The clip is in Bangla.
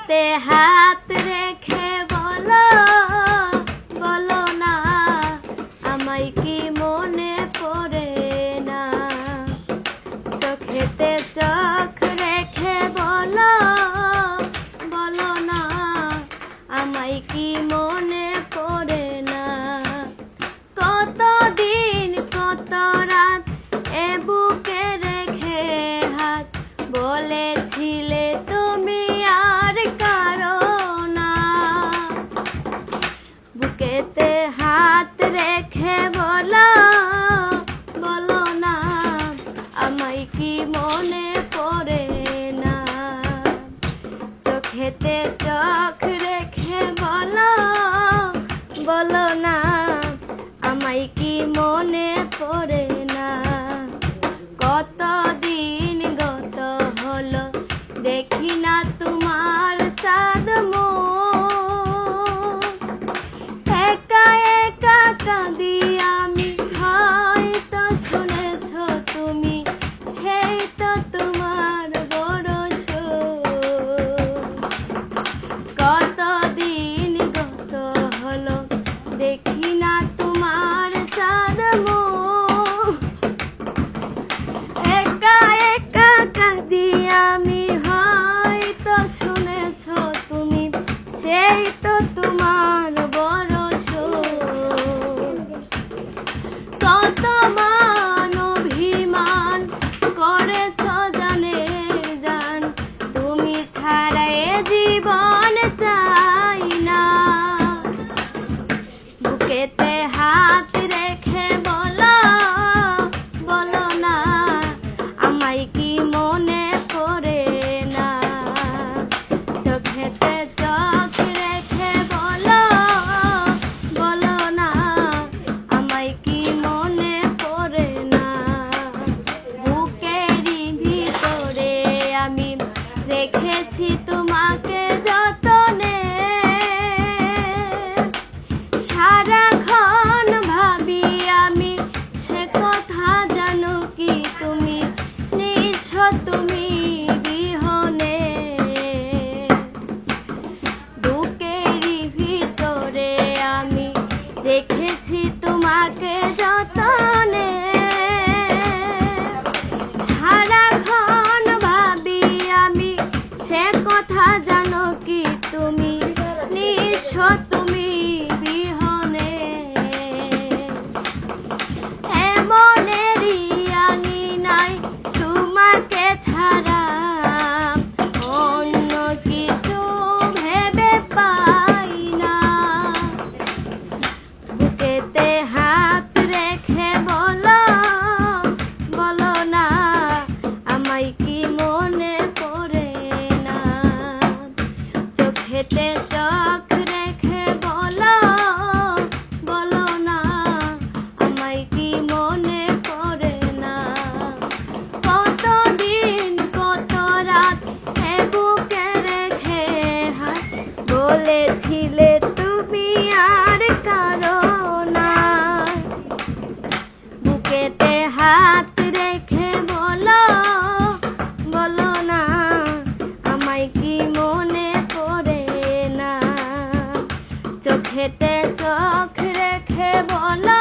চোখেতে হাত রেখে বলো বলো না আমায় কি মনে পড়ে না। চোখেতে চোখ রেখে বলো বলো না আমায় কি মনে পড়ে না। কতদিন কত রাত এ বুকে রেখে হাত বলেছিলে তুমি আর কারো না। বুকেতে হাত রেখে বলো বলো না আমায় কি মনে পড়ে না। চোখেতে চোখ রেখে বলো বলো না আমায় কি মনে পড়ে না। কতদিন গত হলো দেখি না তোমার চাঁদ মুখ। একা একা কাঁদি আমি, হয়তো শুনেছ তুমি, সেই তো তোমার বড় সুখ। কতদিন গত হলো দেখি না তোমার চাঁদ মুখ। একা একা কাঁদি আমি, হয়তো শুনেছ তুমি, সেই তো তোমার বড় সুখ। কত মান অভিমান করেছ জানে জান, তুমি ছাড়া এ জীবন চাই না। বুকেতে হাত রেখে বলো বলো না আমায় কি মনে পড়ে না। চোখেতে চোখ রেখে বলো বলো না আমায় কি মনে পড়ে না। বুকেরই ভিতরে আমি রেখেছি তোমাকে যতনে, সারাক্ষণ ভাবি আমি সে কথা জানো কি তুমি, নিঃস্ব তুমি বিহনে। বুকেরই ভিতরে আমি রেখেছি তোমাকে যতনে, সারাক্ষণ ভাবি আমি সে কথা জানো কি তুমি, নিঃস্ব তুমি বিহনে। এমনেরই আনি নাই তোমাকে ছাড়া, অন্য কিছু ভেবে পাই না। বুকেতে হাত রেখে বলো বলো না আমায় কি মনে পড়ে না। চোখেতে চোখ রেখে বলো বলো না আমায় কি মনে পড়ে না। কতদিন কত রাত এ বুকে রেখে হাত বলেছিলে তুমি আর কারো না। বুকেতে হাত রেখে বলো বলো না আমায় কি মনে পড়ে না। চোখেতে চোখ রেখে বলো